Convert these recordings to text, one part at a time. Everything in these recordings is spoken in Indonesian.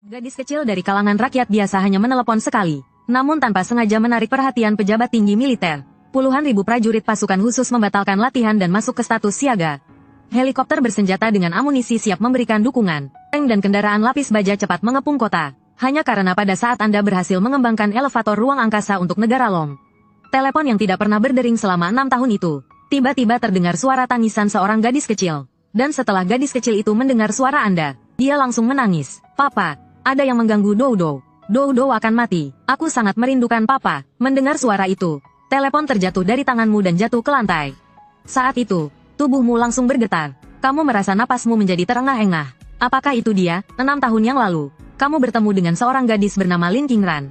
Gadis kecil dari kalangan rakyat biasa hanya menelepon sekali, namun tanpa sengaja menarik perhatian pejabat tinggi militer. Puluhan ribu prajurit pasukan khusus membatalkan latihan dan masuk ke status siaga. Helikopter bersenjata dengan amunisi siap memberikan dukungan. Tank dan kendaraan lapis baja cepat mengepung kota. Hanya karena pada saat Anda berhasil mengembangkan elevator ruang angkasa untuk negara Long. Telepon yang tidak pernah berdering selama 6 tahun itu. Tiba-tiba terdengar suara tangisan seorang gadis kecil. Dan setelah gadis kecil itu mendengar suara Anda, dia langsung menangis. Papa, ada yang mengganggu Dodo. Dodo akan mati. Aku sangat merindukan Papa. Mendengar suara itu, telepon terjatuh dari tanganmu dan jatuh ke lantai. Saat itu, tubuhmu langsung bergetar. Kamu merasa napasmu menjadi terengah-engah. Apakah itu dia? 6 tahun yang lalu, kamu bertemu dengan seorang gadis bernama Lin Qingran.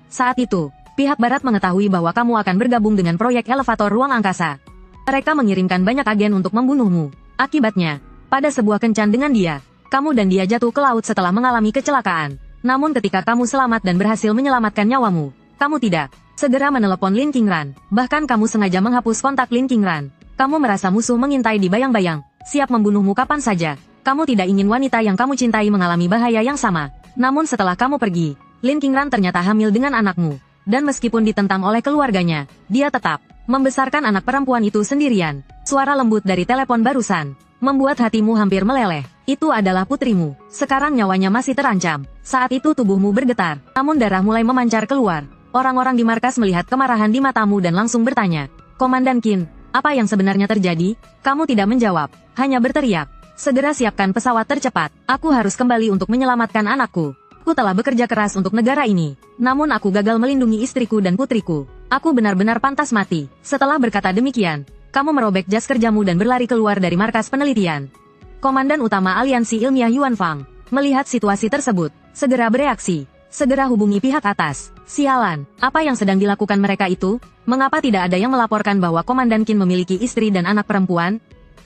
Saat itu, pihak barat mengetahui bahwa kamu akan bergabung dengan proyek elevator ruang angkasa. Mereka mengirimkan banyak agen untuk membunuhmu. Akibatnya, pada sebuah kencan dengan dia, kamu dan dia jatuh ke laut setelah mengalami kecelakaan. Namun ketika kamu selamat dan berhasil menyelamatkan nyawamu, kamu tidak segera menelepon Lin Qingran. Bahkan kamu sengaja menghapus kontak Lin Qingran. Kamu merasa musuh mengintai di bayang-bayang, siap membunuhmu kapan saja. Kamu tidak ingin wanita yang kamu cintai mengalami bahaya yang sama. Namun setelah kamu pergi, Lin Qingran ternyata hamil dengan anakmu. Dan meskipun ditentang oleh keluarganya, dia tetap membesarkan anak perempuan itu sendirian. Suara lembut dari telepon barusan membuat hatimu hampir meleleh. Itu adalah putrimu. Sekarang nyawanya masih terancam. Saat itu tubuhmu bergetar, namun darah mulai memancar keluar. Orang-orang di markas melihat kemarahan di matamu dan langsung bertanya, Komandan Qin, apa yang sebenarnya terjadi? Kamu tidak menjawab, hanya berteriak, segera siapkan pesawat tercepat. Aku harus kembali untuk menyelamatkan anakku. Aku telah bekerja keras untuk negara ini, namun aku gagal melindungi istriku dan putriku. Aku benar-benar pantas mati. Setelah berkata demikian, kamu merobek jas kerjamu dan berlari keluar dari markas penelitian. Komandan Utama Aliansi Ilmiah Yuan Fang melihat situasi tersebut, segera bereaksi. Segera hubungi pihak atas. Sialan, apa yang sedang dilakukan mereka itu? Mengapa tidak ada yang melaporkan bahwa Komandan Qin memiliki istri dan anak perempuan?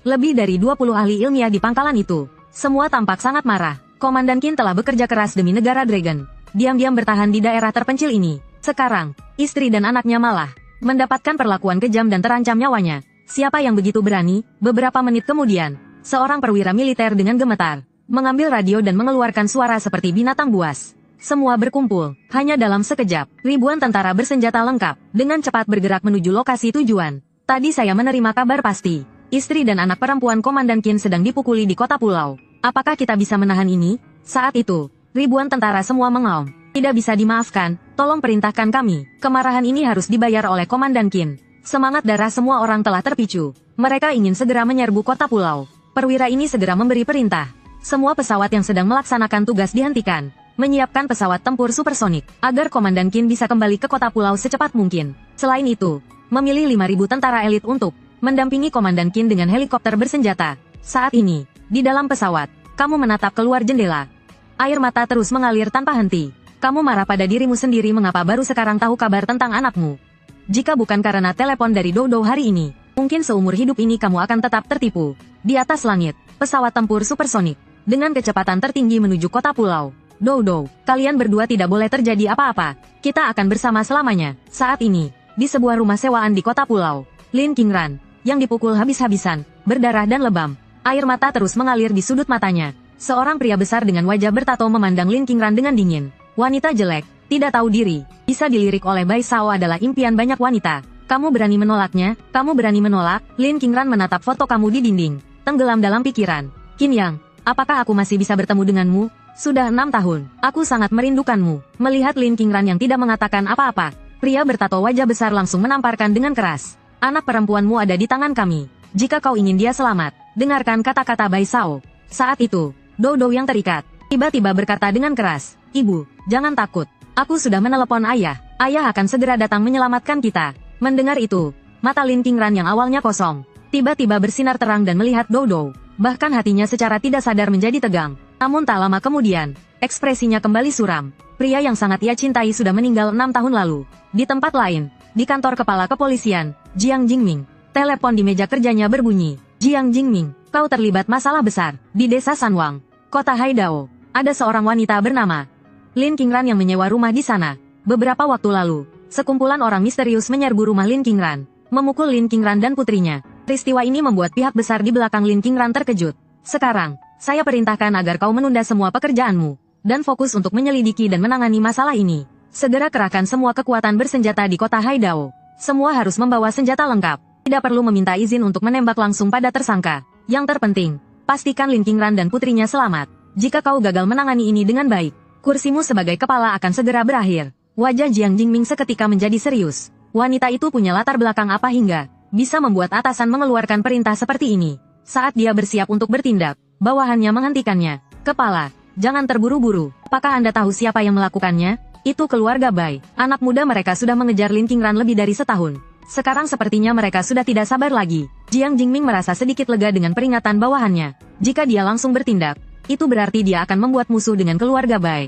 Lebih dari 20 ahli ilmiah di pangkalan itu. Semua tampak sangat marah. Komandan Qin telah bekerja keras demi negara Dragon. Diam-diam bertahan di daerah terpencil ini. Sekarang, istri dan anaknya malah mendapatkan perlakuan kejam dan terancam nyawanya. Siapa yang begitu berani? Beberapa menit kemudian, seorang perwira militer dengan gemetar mengambil radio dan mengeluarkan suara seperti binatang buas. Semua berkumpul. Hanya dalam sekejap, ribuan tentara bersenjata lengkap dengan cepat bergerak menuju lokasi tujuan. Tadi saya menerima kabar pasti. Istri dan anak perempuan Komandan Qin sedang dipukuli di kota pulau. Apakah kita bisa menahan ini? Saat itu, ribuan tentara semua mengaum. Tidak bisa dimaafkan, tolong perintahkan kami. Kemarahan ini harus dibayar oleh Komandan Qin. Semangat darah semua orang telah terpicu. Mereka ingin segera menyerbu kota pulau. Perwira ini segera memberi perintah. Semua pesawat yang sedang melaksanakan tugas dihentikan. Menyiapkan pesawat tempur supersonik, agar Komandan Qin bisa kembali ke kota pulau secepat mungkin. Selain itu, memilih 5.000 tentara elit untuk mendampingi Komandan Qin dengan helikopter bersenjata. Saat ini, di dalam pesawat, kamu menatap keluar jendela. Air mata terus mengalir tanpa henti. Kamu marah pada dirimu sendiri mengapa baru sekarang tahu kabar tentang anakmu. Jika bukan karena telepon dari Dodo hari ini, mungkin seumur hidup ini kamu akan tetap tertipu. Di atas langit, pesawat tempur supersonik, dengan kecepatan tertinggi menuju kota pulau. Dodo, kalian berdua tidak boleh terjadi apa-apa. Kita akan bersama selamanya. Saat ini, di sebuah rumah sewaan di kota pulau, Lin Qingran, yang dipukul habis-habisan, berdarah dan lebam. Air mata terus mengalir di sudut matanya. Seorang pria besar dengan wajah bertato memandang Lin Qingran dengan dingin. Wanita jelek, tidak tahu diri, bisa dilirik oleh Bai Shao adalah impian banyak wanita. Kamu berani menolaknya? Kamu berani menolak? Lin Qingran menatap foto kamu di dinding, tenggelam dalam pikiran. Qin Yang, apakah aku masih bisa bertemu denganmu? Sudah 6 tahun, aku sangat merindukanmu. Melihat Lin Qingran yang tidak mengatakan apa-apa, pria bertato wajah besar langsung menamparkan dengan keras. Anak perempuanmu ada di tangan kami. Jika kau ingin dia selamat, dengarkan kata-kata Bai Shao. Saat itu, Dodo yang terikat, tiba-tiba berkata dengan keras, Ibu, jangan takut. Aku sudah menelepon ayah. Ayah akan segera datang menyelamatkan kita. Mendengar itu, mata Lin Qingran yang awalnya kosong, tiba-tiba bersinar terang dan melihat Dodo. Bahkan hatinya secara tidak sadar menjadi tegang. Namun tak lama kemudian, ekspresinya kembali suram. Pria yang sangat ia cintai sudah meninggal 6 tahun lalu. Di tempat lain, di kantor kepala kepolisian, Jiang Jingming, telepon di meja kerjanya berbunyi. Jiang Jingming, kau terlibat masalah besar. Di desa Sanwang, kota Haidao, ada seorang wanita bernama Lin Qingran yang menyewa rumah di sana. Beberapa waktu lalu, sekumpulan orang misterius menyerbu rumah Lin Qingran, memukul Lin Qingran dan putrinya. Peristiwa ini membuat pihak besar di belakang Lin Qingran terkejut. Sekarang, saya perintahkan agar kau menunda semua pekerjaanmu. dan fokus untuk menyelidiki dan menangani masalah ini. Segera kerahkan semua kekuatan bersenjata di kota Haidao. Semua harus membawa senjata lengkap. Tidak perlu meminta izin untuk menembak langsung pada tersangka. Yang terpenting, pastikan Lin Qingran dan putrinya selamat. Jika kau gagal menangani ini dengan baik, kursimu sebagai kepala akan segera berakhir. Wajah Jiang Jingming seketika menjadi serius. Wanita itu punya latar belakang apa hingga bisa membuat atasan mengeluarkan perintah seperti ini. Saat dia bersiap untuk bertindak, bawahannya menghentikannya. Kepala, jangan terburu-buru. Apakah Anda tahu siapa yang melakukannya? Itu keluarga Bai. Anak muda mereka sudah mengejar Lin Qingran lebih dari setahun. Sekarang sepertinya mereka sudah tidak sabar lagi. Jiang Jingming merasa sedikit lega dengan peringatan bawahannya. Jika dia langsung bertindak, itu berarti dia akan membuat musuh dengan keluarga Bai.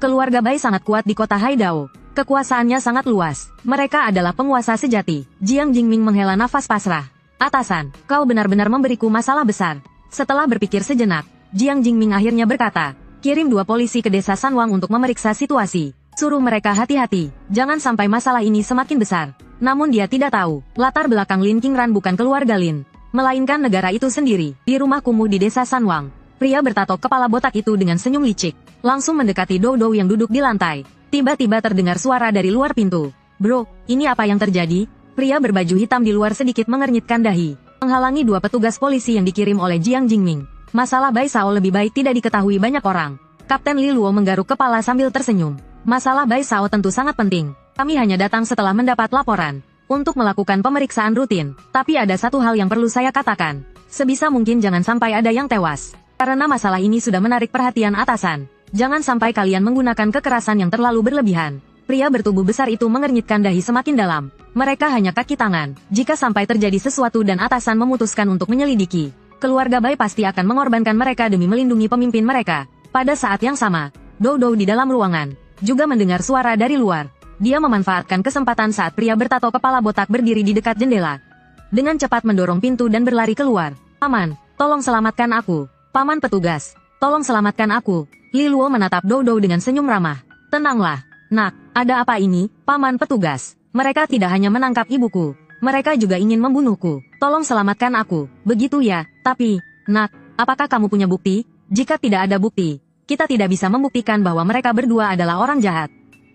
Keluarga Bai sangat kuat di kota Haidao. Kekuasaannya sangat luas. Mereka adalah penguasa sejati. Jiang Jingming menghela nafas pasrah. Atasan, kau benar-benar memberiku masalah besar. Setelah berpikir sejenak, Jiang Jingming akhirnya berkata, kirim 2 polisi ke desa Sanwang untuk memeriksa situasi. Suruh mereka hati-hati, jangan sampai masalah ini semakin besar. Namun dia tidak tahu, latar belakang Lin Qingran bukan keluarga Lin, melainkan negara itu sendiri. Di rumah kumuh di desa Sanwang, pria bertato kepala botak itu dengan senyum licik, langsung mendekati Dou Dou yang duduk di lantai. Tiba-tiba terdengar suara dari luar pintu. Bro, ini apa yang terjadi? Pria berbaju hitam di luar sedikit mengernyitkan dahi, menghalangi 2 petugas polisi yang dikirim oleh Jiang Jingming. Masalah Bai Sao lebih baik tidak diketahui banyak orang. Kapten Li Luo menggaruk kepala sambil tersenyum. Masalah Bai Sao tentu sangat penting. Kami hanya datang setelah mendapat laporan untuk melakukan pemeriksaan rutin. Tapi ada satu hal yang perlu saya katakan. Sebisa mungkin jangan sampai ada yang tewas. Karena masalah ini sudah menarik perhatian atasan. Jangan sampai kalian menggunakan kekerasan yang terlalu berlebihan. Pria bertubuh besar itu mengernyitkan dahi semakin dalam. Mereka hanya kaki tangan. Jika sampai terjadi sesuatu dan atasan memutuskan untuk menyelidiki, keluarga Bai pasti akan mengorbankan mereka demi melindungi pemimpin mereka. Pada saat yang sama, Dou Dou di dalam ruangan juga mendengar suara dari luar. Dia memanfaatkan kesempatan saat pria bertato kepala botak berdiri di dekat jendela. Dengan cepat mendorong pintu dan berlari keluar. Paman, tolong selamatkan aku. Paman petugas, tolong selamatkan aku. Li Luo menatap Dou Dou dengan senyum ramah. Tenanglah, nak, ada apa ini, paman petugas? Mereka tidak hanya menangkap ibuku, mereka juga ingin membunuhku. Tolong selamatkan aku. Begitu ya, tapi, nak, apakah kamu punya bukti? Jika tidak ada bukti, kita tidak bisa membuktikan bahwa mereka berdua adalah orang jahat.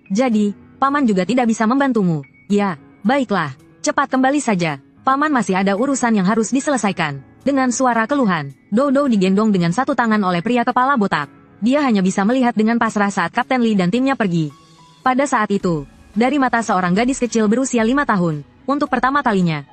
Jadi, paman juga tidak bisa membantumu. Ya, baiklah, cepat kembali saja. Paman masih ada urusan yang harus diselesaikan. Dengan suara keluhan, Dou Dou digendong dengan satu tangan oleh pria kepala botak. Dia hanya bisa melihat dengan pasrah saat Kapten Li dan timnya pergi. Pada saat itu, dari mata seorang gadis kecil berusia 5 tahun, untuk pertama kalinya,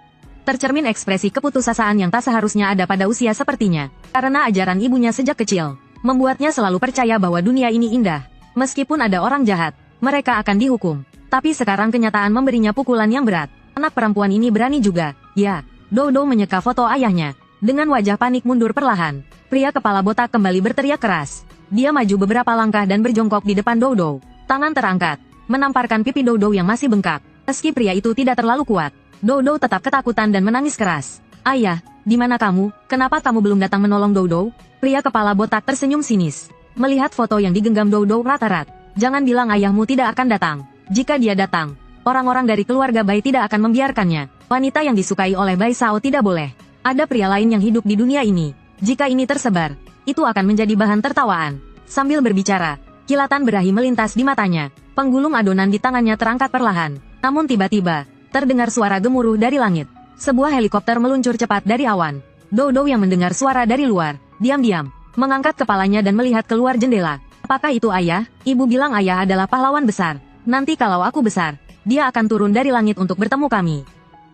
tercermin ekspresi keputusasaan yang tak seharusnya ada pada usia sepertinya. Karena ajaran ibunya sejak kecil membuatnya selalu percaya bahwa dunia ini indah. Meskipun ada orang jahat, mereka akan dihukum. Tapi sekarang kenyataan memberinya pukulan yang berat. Anak perempuan ini berani juga. Ya, Dou Dou menyeka foto ayahnya. Dengan wajah panik mundur perlahan, pria kepala botak kembali berteriak keras. Dia maju beberapa langkah dan berjongkok di depan Dou Dou. Tangan terangkat, menamparkan pipi Dou Dou yang masih bengkak. Meski pria itu tidak terlalu kuat, Dou Dou tetap ketakutan dan menangis keras. Ayah, di mana kamu? Kenapa kamu belum datang menolong Dou Dou? Pria kepala botak tersenyum sinis. Melihat foto yang digenggam Dou Dou rata-rat. Jangan bilang ayahmu tidak akan datang. Jika dia datang, orang-orang dari keluarga Bai tidak akan membiarkannya. Wanita yang disukai oleh Bai Sao tidak boleh. Ada pria lain yang hidup di dunia ini. Jika ini tersebar, itu akan menjadi bahan tertawaan. Sambil berbicara, kilatan berahi melintas di matanya. Penggulung adonan di tangannya terangkat perlahan. Namun tiba-tiba, terdengar suara gemuruh dari langit. Sebuah helikopter meluncur cepat dari awan. Dou Dou yang mendengar suara dari luar, diam-diam mengangkat kepalanya dan melihat keluar jendela. Apakah itu ayah? Ibu bilang ayah adalah pahlawan besar. Nanti kalau aku besar, dia akan turun dari langit untuk bertemu kami.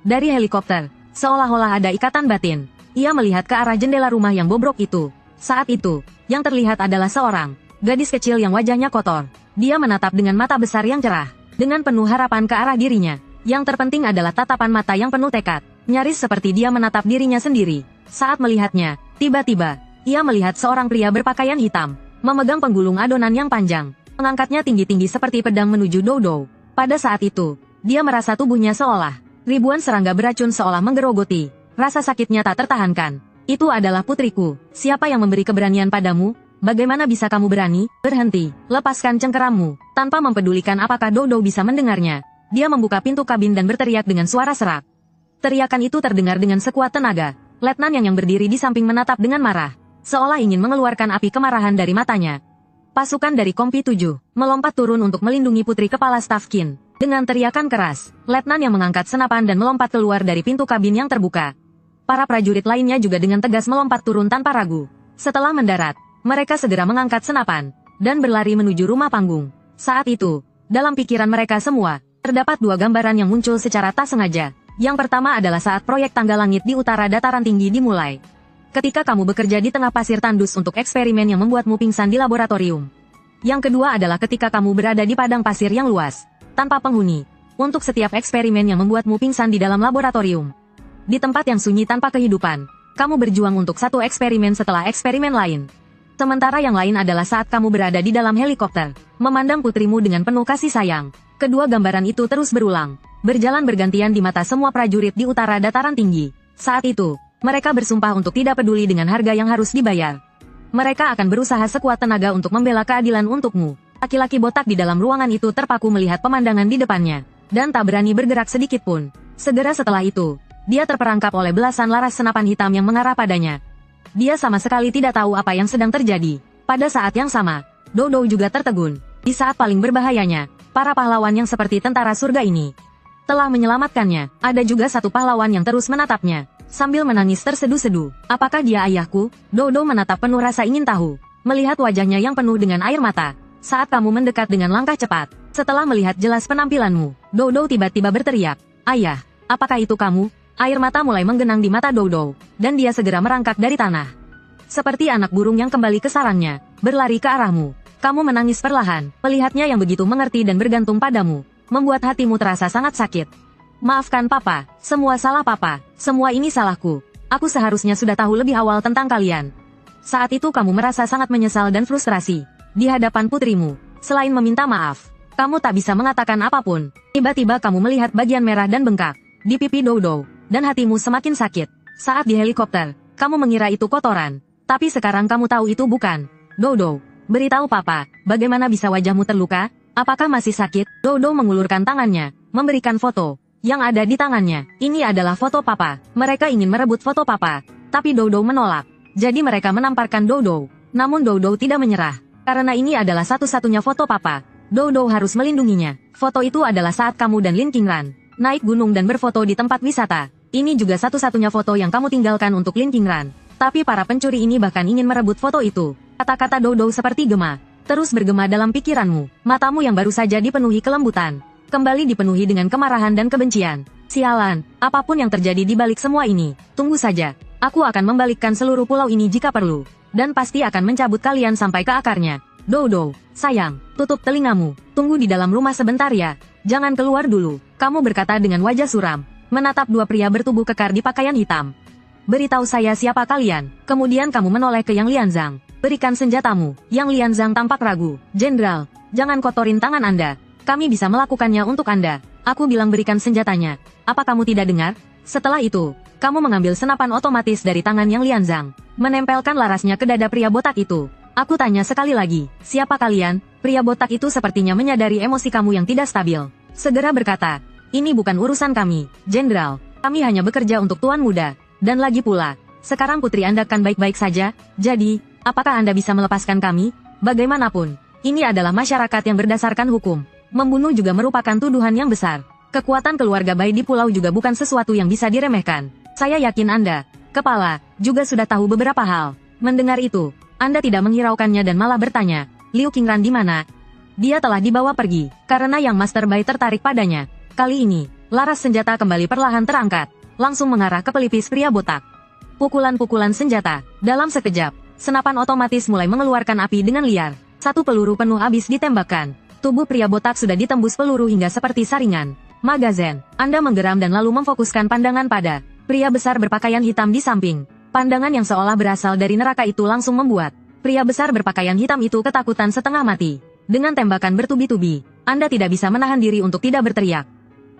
Dari helikopter, seolah-olah ada ikatan batin. Ia melihat ke arah jendela rumah yang bobrok itu. Saat itu, yang terlihat adalah seorang gadis kecil yang wajahnya kotor. Dia menatap dengan mata besar yang cerah, dengan penuh harapan ke arah dirinya. Yang terpenting adalah tatapan mata yang penuh tekad, nyaris seperti dia menatap dirinya sendiri. Saat melihatnya, tiba-tiba, ia melihat seorang pria berpakaian hitam, memegang penggulung adonan yang panjang, mengangkatnya tinggi-tinggi seperti pedang menuju Dou Dou. Pada saat itu, dia merasa tubuhnya seolah ribuan serangga beracun seolah menggerogoti. Rasa sakitnya tak tertahankan. Itu adalah putriku. Siapa yang memberi keberanian padamu? Bagaimana bisa kamu berani? Berhenti. Lepaskan cengkerammu. Tanpa mempedulikan apakah Dou Dou bisa mendengarnya, dia membuka pintu kabin dan berteriak dengan suara serak. Teriakan itu terdengar dengan sekuat tenaga. Letnan yang berdiri di samping menatap dengan marah, seolah ingin mengeluarkan api kemarahan dari matanya. Pasukan dari Kompi 7 melompat turun untuk melindungi putri kepala staf Qin. Dengan teriakan keras, letnan yang mengangkat senapan dan melompat keluar dari pintu kabin yang terbuka. Para prajurit lainnya juga dengan tegas melompat turun tanpa ragu. Setelah mendarat, mereka segera mengangkat senapan dan berlari menuju rumah panggung. Saat itu, dalam pikiran mereka semua, terdapat dua gambaran yang muncul secara tak sengaja. Yang pertama adalah saat proyek tangga langit di utara dataran tinggi dimulai. Ketika kamu bekerja di tengah pasir tandus untuk eksperimen yang membuatmu pingsan di laboratorium. Yang kedua adalah ketika kamu berada di padang pasir yang luas, tanpa penghuni, untuk setiap eksperimen yang membuatmu pingsan di dalam laboratorium. Di tempat yang sunyi tanpa kehidupan, kamu berjuang untuk satu eksperimen setelah eksperimen lain. Sementara yang lain adalah saat kamu berada di dalam helikopter, memandang putrimu dengan penuh kasih sayang. Kedua gambaran itu terus berulang, berjalan bergantian di mata semua prajurit di utara dataran tinggi. Saat itu, mereka bersumpah untuk tidak peduli dengan harga yang harus dibayar. Mereka akan berusaha sekuat tenaga untuk membela keadilan untukmu. Laki-laki botak di dalam ruangan itu terpaku melihat pemandangan di depannya, dan tak berani bergerak sedikit pun. Segera setelah itu, dia terperangkap oleh belasan laras senapan hitam yang mengarah padanya. Dia sama sekali tidak tahu apa yang sedang terjadi. Pada saat yang sama, Dodo juga tertegun. Di saat paling berbahayanya, para pahlawan yang seperti tentara surga ini telah menyelamatkannya. Ada juga satu pahlawan yang terus menatapnya sambil menangis terseduh-seduh. Apakah dia ayahku? Dodo menatap penuh rasa ingin tahu. Melihat wajahnya yang penuh dengan air mata. Saat kamu mendekat dengan langkah cepat. Setelah melihat jelas penampilanmu, Dodo tiba-tiba berteriak. Ayah, apakah itu kamu? Air mata mulai menggenang di mata Dodo. Dan dia segera merangkak dari tanah. Seperti anak burung yang kembali ke sarangnya, berlari ke arahmu. Kamu menangis perlahan. Melihatnya yang begitu mengerti dan bergantung padamu, membuat hatimu terasa sangat sakit. Maafkan papa, semua salah papa, semua ini salahku. Aku seharusnya sudah tahu lebih awal tentang kalian. Saat itu kamu merasa sangat menyesal dan frustrasi. Di hadapan putrimu, selain meminta maaf, kamu tak bisa mengatakan apapun. Tiba-tiba kamu melihat bagian merah dan bengkak di pipi Dodo, dan hatimu semakin sakit. Saat di helikopter, kamu mengira itu kotoran, tapi sekarang kamu tahu itu bukan. Dodo, beritahu papa, bagaimana bisa wajahmu terluka? Apakah masih sakit? Dodo mengulurkan tangannya, memberikan foto yang ada di tangannya. Ini adalah foto papa. Mereka ingin merebut foto papa, tapi Dodo menolak. Jadi mereka menamparkan Dodo. Namun Dodo tidak menyerah. Karena ini adalah satu-satunya foto papa, Dodo harus melindunginya. Foto itu adalah saat kamu dan Lin Qingran naik gunung dan berfoto di tempat wisata. Ini juga satu-satunya foto yang kamu tinggalkan untuk Lin Qingran. Tapi para pencuri ini bahkan ingin merebut foto itu. Kata-kata Dodo seperti gema, terus bergema dalam pikiranmu. Matamu yang baru saja dipenuhi kelembutan kembali dipenuhi dengan kemarahan dan kebencian. Sialan, apapun yang terjadi di balik semua ini, tunggu saja. Aku akan membalikkan seluruh pulau ini jika perlu. Dan pasti akan mencabut kalian sampai ke akarnya. Dodo, sayang, tutup telingamu. Tunggu di dalam rumah sebentar ya. Jangan keluar dulu. Kamu berkata dengan wajah suram, menatap dua pria bertubuh kekar di pakaian hitam. Beritahu saya siapa kalian. Kemudian kamu menoleh ke Yang Lianzang. Berikan senjatamu. Yang Lianzang tampak ragu. Jenderal, jangan kotorin tangan Anda. Kami bisa melakukannya untuk Anda. Aku bilang berikan senjatanya. Apa kamu tidak dengar? Setelah itu, kamu mengambil senapan otomatis dari tangan Yang Lianzang, menempelkan larasnya ke dada pria botak itu. Aku tanya sekali lagi, siapa kalian? Pria botak itu sepertinya menyadari emosi kamu yang tidak stabil. Segera berkata, ini bukan urusan kami, Jenderal. Kami hanya bekerja untuk Tuan Muda. Dan lagi pula, sekarang putri Anda kan baik-baik saja. Jadi, apakah Anda bisa melepaskan kami? Bagaimanapun, ini adalah masyarakat yang berdasarkan hukum. Membunuh juga merupakan tuduhan yang besar. Kekuatan keluarga bayi di pulau juga bukan sesuatu yang bisa diremehkan. Saya yakin Anda, kepala, juga sudah tahu beberapa hal. Mendengar itu, Anda tidak menghiraukannya dan malah bertanya, Liu Qingran di mana? Dia telah dibawa pergi, karena Yang Master Bai tertarik padanya. Kali ini, laras senjata kembali perlahan terangkat, langsung mengarah ke pelipis pria botak. Pukulan-pukulan senjata, dalam sekejap, senapan otomatis mulai mengeluarkan api dengan liar. Satu peluru penuh habis ditembakkan. Tubuh pria botak sudah ditembus peluru hingga seperti saringan. Magazen, Anda menggeram dan lalu memfokuskan pandangan pada pria besar berpakaian hitam di samping. Pandangan yang seolah berasal dari neraka itu langsung membuat pria besar berpakaian hitam itu ketakutan setengah mati. Dengan tembakan bertubi-tubi, Anda tidak bisa menahan diri untuk tidak berteriak.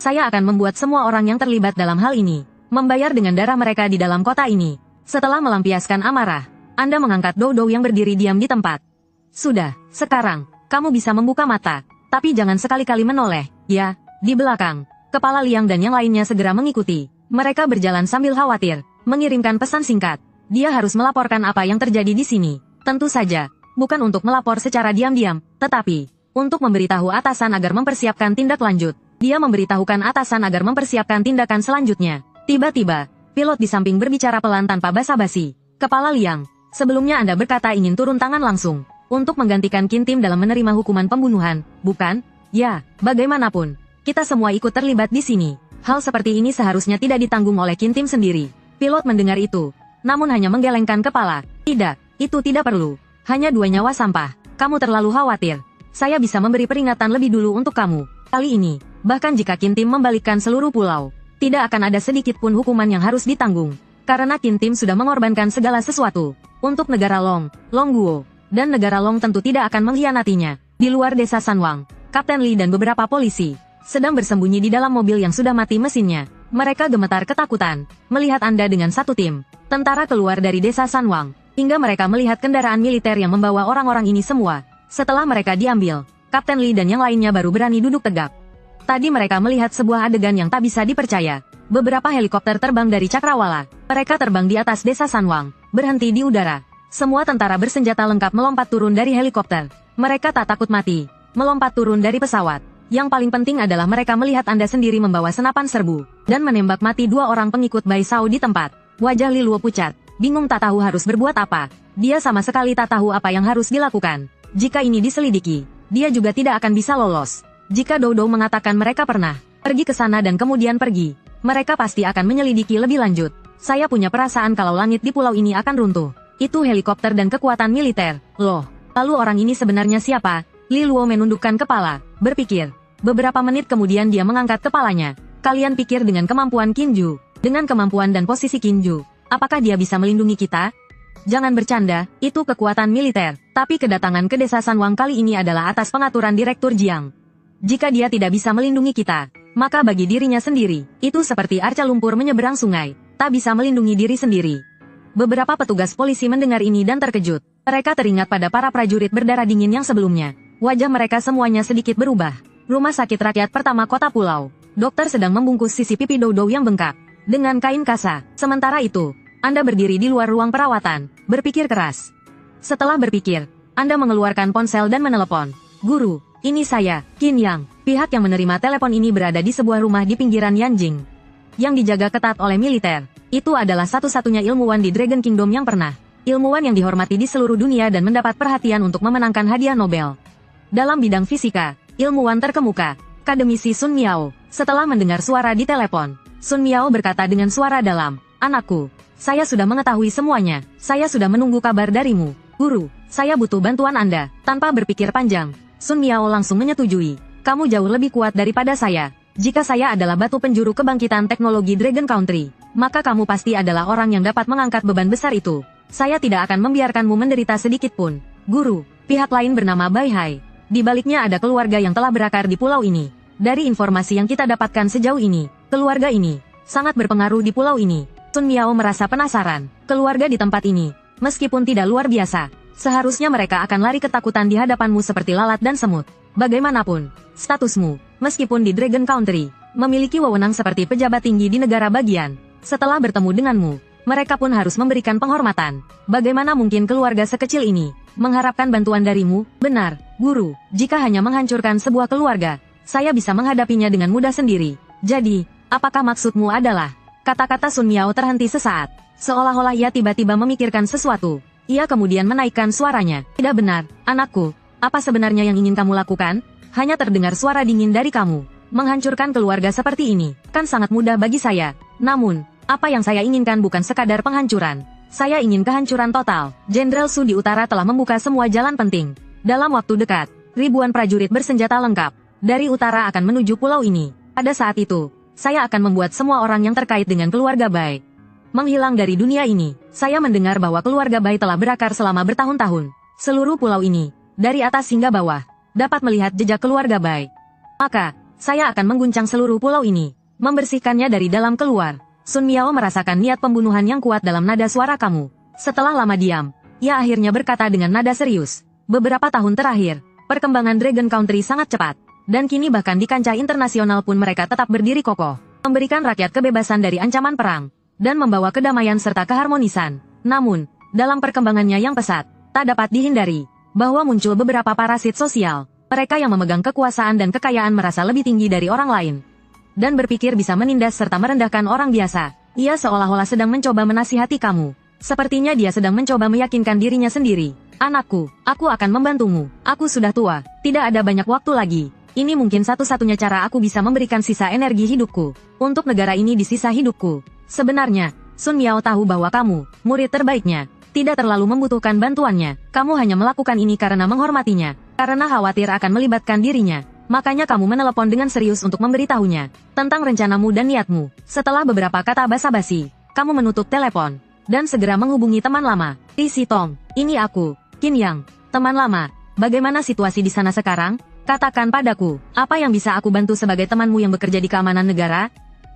Saya akan membuat semua orang yang terlibat dalam hal ini membayar dengan darah mereka di dalam kota ini. Setelah melampiaskan amarah, Anda mengangkat Dodo yang berdiri diam di tempat. Sudah, sekarang kamu bisa membuka mata, tapi jangan sekali-kali menoleh, ya. Di belakang, Kepala Liang dan yang lainnya segera mengikuti. Mereka berjalan sambil khawatir, mengirimkan pesan singkat. Dia harus melaporkan apa yang terjadi di sini. Tentu saja, Bukan untuk melapor secara diam-diam, tetapi untuk memberitahu atasan agar mempersiapkan tindak lanjut. Dia memberitahukan atasan agar mempersiapkan tindakan selanjutnya. Tiba-tiba, pilot di samping berbicara pelan tanpa basa-basi. Kepala Liang, sebelumnya Anda berkata ingin turun tangan langsung untuk menggantikan Qin Tim dalam menerima hukuman pembunuhan, bukan? Ya, bagaimanapun, kita semua ikut terlibat di sini. Hal seperti ini seharusnya tidak ditanggung oleh Qin Tim sendiri. Pilot mendengar itu, namun hanya menggelengkan kepala. Tidak, itu tidak perlu. Hanya 2 nyawa sampah. Kamu terlalu khawatir. Saya bisa memberi peringatan lebih dulu untuk kamu. Kali ini, bahkan jika Qin Tim membalikkan seluruh pulau, tidak akan ada sedikit pun hukuman yang harus ditanggung. Karena Qin Tim sudah mengorbankan segala sesuatu untuk negara Long Guo, dan negara Long tentu tidak akan mengkhianatinya. Di luar desa Sanwang, Kapten Li dan beberapa polisi sedang bersembunyi di dalam mobil yang sudah mati mesinnya. Mereka gemetar ketakutan melihat Anda dengan satu tim tentara keluar dari desa Sanwang, hingga mereka melihat kendaraan militer yang membawa orang-orang ini semua. Setelah mereka diambil, Kapten Li dan yang lainnya baru berani duduk tegak. Tadi mereka melihat sebuah adegan yang tak bisa dipercaya. Beberapa helikopter terbang dari Cakrawala. Mereka terbang di atas desa Sanwang, berhenti di udara. Semua tentara bersenjata lengkap melompat turun dari helikopter. Mereka tak takut mati, melompat turun dari pesawat. Yang paling penting adalah mereka melihat Anda sendiri membawa senapan serbu, dan menembak mati 2 orang pengikut Bai Shao di tempat. Wajah Li Luo pucat, bingung tak tahu harus berbuat apa. Dia sama sekali tak tahu apa yang harus dilakukan. Jika ini diselidiki, dia juga tidak akan bisa lolos. Jika Doudou mengatakan mereka pernah pergi ke sana dan kemudian pergi, mereka pasti akan menyelidiki lebih lanjut. Saya punya perasaan kalau langit di pulau ini akan runtuh. Itu helikopter dan kekuatan militer. Loh, lalu orang ini sebenarnya siapa? Li Luo menundukkan kepala, berpikir. Beberapa menit kemudian dia mengangkat kepalanya. Kalian pikir dengan kemampuan Qinju, dengan kemampuan dan posisi Qinju, apakah dia bisa melindungi kita? Jangan bercanda, itu kekuatan militer. Tapi kedatangan ke desa Sanwang kali ini adalah atas pengaturan Direktur Jiang. Jika dia tidak bisa melindungi kita, maka bagi dirinya sendiri, itu seperti arca lumpur menyeberang sungai, tak bisa melindungi diri sendiri. Beberapa petugas polisi mendengar ini dan terkejut. Mereka teringat pada para prajurit berdarah dingin yang sebelumnya. Wajah mereka semuanya sedikit berubah. Rumah sakit rakyat pertama kota pulau. Dokter sedang membungkus sisi pipi Doudou yang bengkak dengan kain kasa. Sementara itu, Anda berdiri di luar ruang perawatan, berpikir keras. Setelah berpikir, Anda mengeluarkan ponsel dan menelepon. Guru, ini saya, Qin Yang. Pihak yang menerima telepon ini berada di sebuah rumah di pinggiran Yanjing, yang dijaga ketat oleh militer. Itu adalah satu-satunya ilmuwan di Dragon Kingdom yang pernah. Ilmuwan yang dihormati di seluruh dunia dan mendapat perhatian untuk memenangkan hadiah Nobel. Dalam bidang fisika, ilmuwan terkemuka, akademisi Sun Miao. Setelah mendengar suara di telepon, Sun Miao berkata dengan suara dalam, "Anakku, saya sudah mengetahui semuanya. Saya sudah menunggu kabar darimu. Guru, saya butuh bantuan Anda." Tanpa berpikir panjang, Sun Miao langsung menyetujui. "Kamu jauh lebih kuat daripada saya. Jika saya adalah batu penjuru kebangkitan teknologi Dragon Country, maka kamu pasti adalah orang yang dapat mengangkat beban besar itu. Saya tidak akan membiarkanmu menderita sedikit pun." Guru, pihak lain bernama Bai Hai. Di baliknya ada keluarga yang telah berakar di pulau ini. Dari informasi yang kita dapatkan sejauh ini, keluarga ini sangat berpengaruh di pulau ini. Sun Miao merasa penasaran. Keluarga di tempat ini, meskipun tidak luar biasa, seharusnya mereka akan lari ketakutan di hadapanmu seperti lalat dan semut. Bagaimanapun, statusmu, meskipun di Dragon Country, memiliki wewenang seperti pejabat tinggi di negara bagian. Setelah bertemu denganmu, mereka pun harus memberikan penghormatan. Bagaimana mungkin keluarga sekecil ini mengharapkan bantuan darimu? Benar, Guru, jika hanya menghancurkan sebuah keluarga, saya bisa menghadapinya dengan mudah sendiri. Jadi, apakah maksudmu adalah? Kata-kata Sun Miao terhenti sesaat, seolah-olah ia tiba-tiba memikirkan sesuatu. Ia kemudian menaikkan suaranya. Tidak benar, anakku. Apa sebenarnya yang ingin kamu lakukan? Hanya terdengar suara dingin dari kamu. Menghancurkan keluarga seperti ini, kan sangat mudah bagi saya. Namun, apa yang saya inginkan bukan sekadar penghancuran. Saya ingin kehancuran total. Jenderal Su di utara telah membuka semua jalan penting. Dalam waktu dekat, ribuan prajurit bersenjata lengkap dari utara akan menuju pulau ini. Pada saat itu, saya akan membuat semua orang yang terkait dengan keluarga Bai menghilang dari dunia ini. Saya mendengar bahwa keluarga Bai telah berakar selama bertahun-tahun. Seluruh pulau ini, dari atas hingga bawah, dapat melihat jejak keluarga Bai. Maka, saya akan mengguncang seluruh pulau ini, membersihkannya dari dalam keluar. Sun Miao merasakan niat pembunuhan yang kuat dalam nada suara kamu. Setelah lama diam, ia akhirnya berkata dengan nada serius. Beberapa tahun terakhir, perkembangan Dragon Country sangat cepat. Dan kini bahkan di kancah internasional pun mereka tetap berdiri kokoh, memberikan rakyat kebebasan dari ancaman perang, dan membawa kedamaian serta keharmonisan. Namun, dalam perkembangannya yang pesat, tak dapat dihindari, bahwa muncul beberapa parasit sosial. Mereka yang memegang kekuasaan dan kekayaan merasa lebih tinggi dari orang lain. Dan berpikir bisa menindas serta merendahkan orang biasa. Ia seolah-olah sedang mencoba menasihati kamu. Sepertinya dia sedang mencoba meyakinkan dirinya sendiri. Anakku, aku akan membantumu. Aku sudah tua, tidak ada banyak waktu lagi. Ini mungkin satu-satunya cara aku bisa memberikan sisa energi hidupku. Untuk negara ini di sisa hidupku. Sebenarnya, Sun Miao tahu bahwa kamu, murid terbaiknya, tidak terlalu membutuhkan bantuannya. Kamu hanya melakukan ini karena menghormatinya. Karena khawatir akan melibatkan dirinya. Makanya kamu menelepon dengan serius untuk memberitahunya tentang rencanamu dan niatmu. Setelah beberapa kata basa-basi, kamu menutup telepon dan segera menghubungi teman lama. Si Tong, ini aku, Qin Yang, teman lama. Bagaimana situasi di sana sekarang? Katakan padaku, apa yang bisa aku bantu sebagai temanmu yang bekerja di keamanan negara?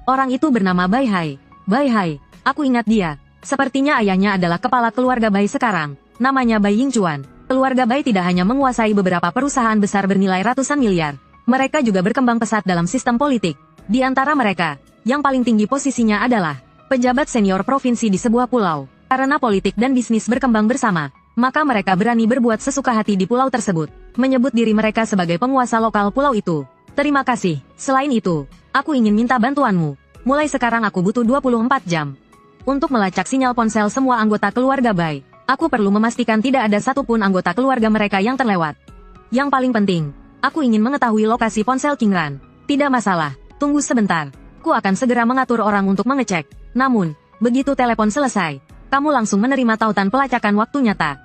Orang itu bernama Bai Hai. Bai Hai, aku ingat dia. Sepertinya ayahnya adalah kepala keluarga Bai sekarang. Namanya Bai Yingchuan. Keluarga Bai tidak hanya menguasai beberapa perusahaan besar bernilai ratusan miliar. Mereka juga berkembang pesat dalam sistem politik. Di antara mereka, yang paling tinggi posisinya adalah pejabat senior provinsi di sebuah pulau. Karena politik dan bisnis berkembang bersama, maka mereka berani berbuat sesuka hati di pulau tersebut, menyebut diri mereka sebagai penguasa lokal pulau itu. Terima kasih. Selain itu, aku ingin minta bantuanmu. Mulai sekarang aku butuh 24 jam untuk melacak sinyal ponsel semua anggota keluarga Bai. Aku perlu memastikan tidak ada satupun anggota keluarga mereka yang terlewat. Yang paling penting, aku ingin mengetahui lokasi ponsel King Ran. Tidak masalah, tunggu sebentar. Aku akan segera mengatur orang untuk mengecek. Namun, begitu telepon selesai, kamu langsung menerima tautan pelacakan waktu nyata.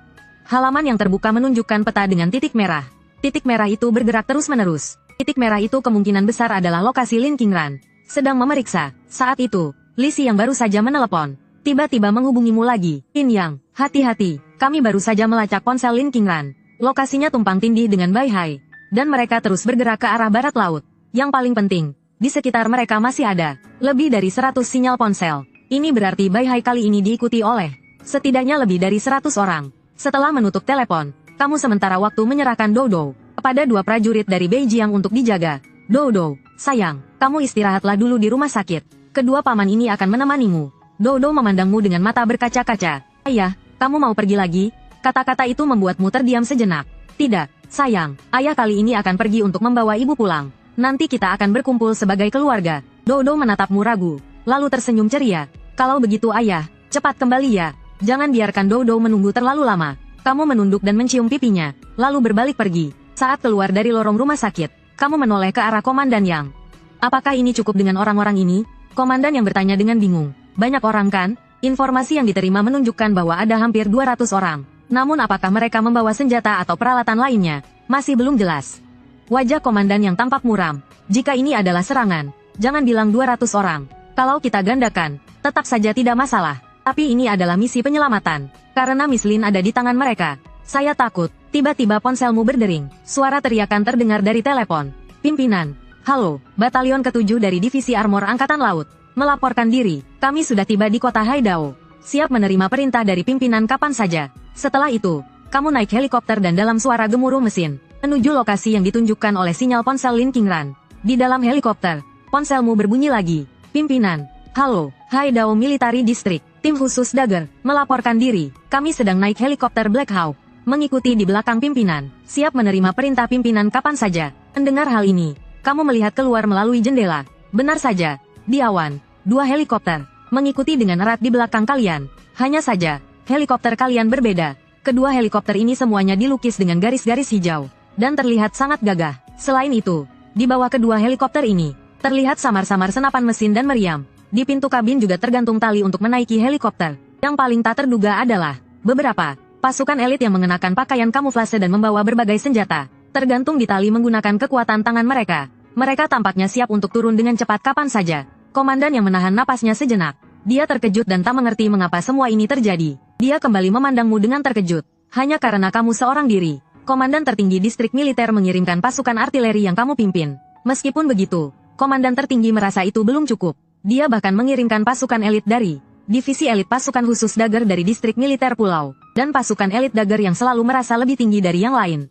Halaman yang terbuka menunjukkan peta dengan titik merah. Titik merah itu bergerak terus-menerus. Titik merah itu kemungkinan besar adalah lokasi Lin King Ran. Sedang memeriksa. Saat itu, Lisi yang baru saja menelepon tiba-tiba menghubungimu lagi. Qin Yang, hati-hati, kami baru saja melacak ponsel Lin King Ran. Lokasinya tumpang tindih dengan Bai Hai. Dan mereka terus bergerak ke arah barat laut. Yang paling penting, di sekitar mereka masih ada lebih dari 100 sinyal ponsel. Ini berarti Bai Hai kali ini diikuti oleh setidaknya lebih dari 100 orang. Setelah menutup telepon, kamu sementara waktu menyerahkan Dodo kepada 2 prajurit dari Beijiang untuk dijaga. Dodo, sayang, kamu istirahatlah dulu di rumah sakit. Kedua paman ini akan menemanimu. Dodo memandangmu dengan mata berkaca-kaca. Ayah, kamu mau pergi lagi? Kata-kata itu membuatmu terdiam sejenak. Tidak, sayang, ayah kali ini akan pergi untuk membawa ibu pulang. Nanti kita akan berkumpul sebagai keluarga. Dodo menatapmu ragu, lalu tersenyum ceria. Kalau begitu ayah, cepat kembali ya. Jangan biarkan Dodo menunggu terlalu lama. Kamu menunduk dan mencium pipinya, lalu berbalik pergi. Saat keluar dari lorong rumah sakit, kamu menoleh ke arah Komandan Yang. Apakah ini cukup dengan orang-orang ini? Komandan yang bertanya dengan bingung. Banyak orang kan? Informasi yang diterima menunjukkan bahwa ada hampir 200 orang. Namun apakah mereka membawa senjata atau peralatan lainnya? Masih belum jelas. Wajah komandan yang tampak muram. Jika ini adalah serangan, jangan bilang 200 orang. Kalau kita gandakan, tetap saja tidak masalah. Tapi ini adalah misi penyelamatan. Karena Miss Lin ada di tangan mereka. Saya takut. Tiba-tiba ponselmu berdering. Suara teriakan terdengar dari telepon. Pimpinan. Halo, Batalion ke-7 dari Divisi Armor Angkatan Laut. Melaporkan diri, kami sudah tiba di kota Haidao. Siap menerima perintah dari pimpinan kapan saja. Setelah itu, kamu naik helikopter dan dalam suara gemuruh mesin, menuju lokasi yang ditunjukkan oleh sinyal ponsel Lin King Ran. Di dalam helikopter, ponselmu berbunyi lagi. Pimpinan, halo, Haidao Military District, tim khusus Dagger, melaporkan diri. Kami sedang naik helikopter Black Hawk, mengikuti di belakang pimpinan, siap menerima perintah pimpinan kapan saja. Mendengar hal ini, kamu melihat keluar melalui jendela. Benar saja. Di awan, 2 helikopter mengikuti dengan erat di belakang kalian. Hanya saja, helikopter kalian berbeda. Kedua helikopter ini semuanya dilukis dengan garis-garis hijau dan terlihat sangat gagah. Selain itu, di bawah kedua helikopter ini, terlihat samar-samar senapan mesin dan meriam. Di pintu kabin juga tergantung tali untuk menaiki helikopter. Yang paling tak terduga adalah beberapa pasukan elit yang mengenakan pakaian kamuflase dan membawa berbagai senjata. Tergantung di tali menggunakan kekuatan tangan mereka. Mereka tampaknya siap untuk turun dengan cepat kapan saja. Komandan yang menahan napasnya sejenak. Dia terkejut dan tak mengerti mengapa semua ini terjadi. Dia kembali memandangmu dengan terkejut. Hanya karena kamu seorang diri. Komandan tertinggi distrik militer mengirimkan pasukan artileri yang kamu pimpin. Meskipun begitu, komandan tertinggi merasa itu belum cukup. Dia bahkan mengirimkan pasukan elit dari divisi elit pasukan khusus Dagger dari distrik militer pulau. Dan pasukan elit Dagger yang selalu merasa lebih tinggi dari yang lain.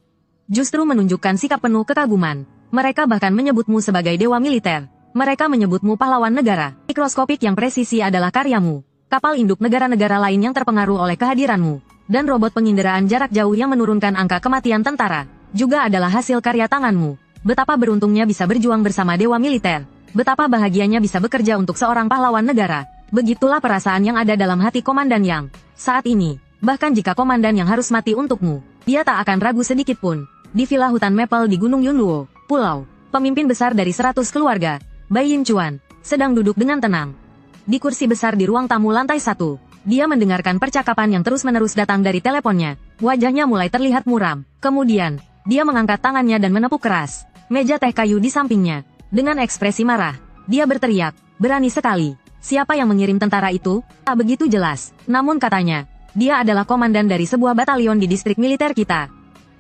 Justru menunjukkan sikap penuh kekaguman. Mereka bahkan menyebutmu sebagai dewa militer. Mereka menyebutmu pahlawan negara. Mikroskopik yang presisi adalah karyamu. Kapal induk negara-negara lain yang terpengaruh oleh kehadiranmu. Dan robot penginderaan jarak jauh yang menurunkan angka kematian tentara, juga adalah hasil karya tanganmu. Betapa beruntungnya bisa berjuang bersama dewa militer. Betapa bahagianya bisa bekerja untuk seorang pahlawan negara. Begitulah perasaan yang ada dalam hati Komandan Yang. Saat ini, bahkan jika Komandan Yang harus mati untukmu, dia tak akan ragu sedikit pun. Di villa hutan Maple di Gunung Yunluo, Pulau, pemimpin besar dari 100 keluarga, Bai Yingchuan, sedang duduk dengan tenang. Di kursi besar di ruang tamu lantai 1, dia mendengarkan percakapan yang terus-menerus datang dari teleponnya. Wajahnya mulai terlihat muram. Kemudian, dia mengangkat tangannya dan menepuk keras meja teh kayu di sampingnya. Dengan ekspresi marah, dia berteriak, "Berani sekali. Siapa yang mengirim tentara itu?" Tak begitu jelas, namun katanya, dia adalah komandan dari sebuah batalion di distrik militer kita,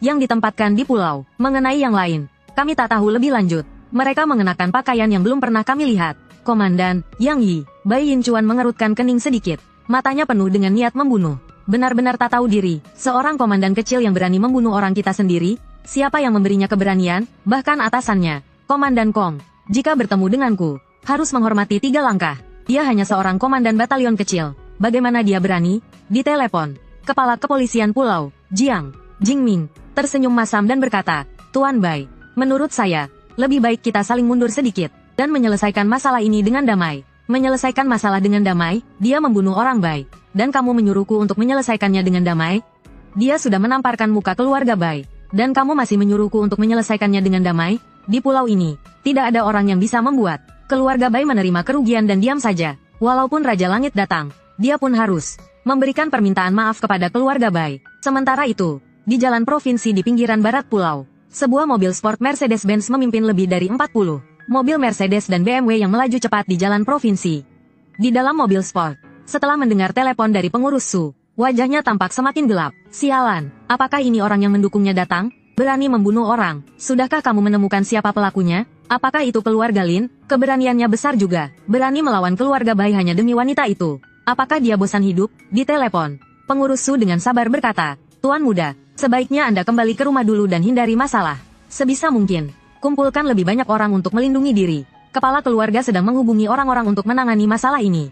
yang ditempatkan di pulau. Mengenai yang lain, kami tak tahu lebih lanjut. Mereka mengenakan pakaian yang belum pernah kami lihat. Komandan, Yang Yi, Bai Yinchuan mengerutkan kening sedikit. Matanya penuh dengan niat membunuh. Benar-benar tak tahu diri, seorang komandan kecil yang berani membunuh orang kita sendiri. Siapa yang memberinya keberanian, bahkan atasannya, Komandan Kong. Jika bertemu denganku, harus menghormati 3 langkah. Dia hanya seorang komandan batalion kecil. Bagaimana dia berani? Di telepon, Kepala Kepolisian Pulau, Jiang Jingming, tersenyum masam dan berkata, "Tuan Bai, menurut saya, lebih baik kita saling mundur sedikit, dan menyelesaikan masalah ini dengan damai." Menyelesaikan masalah dengan damai, dia membunuh orang Bai, dan kamu menyuruhku untuk menyelesaikannya dengan damai? Dia sudah menamparkan muka keluarga Bai, dan kamu masih menyuruhku untuk menyelesaikannya dengan damai? Di pulau ini, tidak ada orang yang bisa membuat keluarga Bai menerima kerugian dan diam saja. Walaupun Raja Langit datang, dia pun harus memberikan permintaan maaf kepada keluarga Bai. Sementara itu, di jalan provinsi di pinggiran barat pulau, sebuah mobil sport Mercedes-Benz memimpin lebih dari 40 mobil Mercedes dan BMW yang melaju cepat di jalan provinsi. Di dalam mobil sport, setelah mendengar telepon dari pengurus Su, wajahnya tampak semakin gelap. Sialan, apakah ini orang yang mendukungnya datang? Berani membunuh orang. Sudahkah kamu menemukan siapa pelakunya? Apakah itu keluarga Lin? Keberaniannya besar juga. Berani melawan keluarga Bai hanya demi wanita itu. Apakah dia bosan hidup? Di telepon, pengurus Su dengan sabar berkata, "Tuan muda, sebaiknya Anda kembali ke rumah dulu dan hindari masalah. Sebisa mungkin, kumpulkan lebih banyak orang untuk melindungi diri. Kepala keluarga sedang menghubungi orang-orang untuk menangani masalah ini."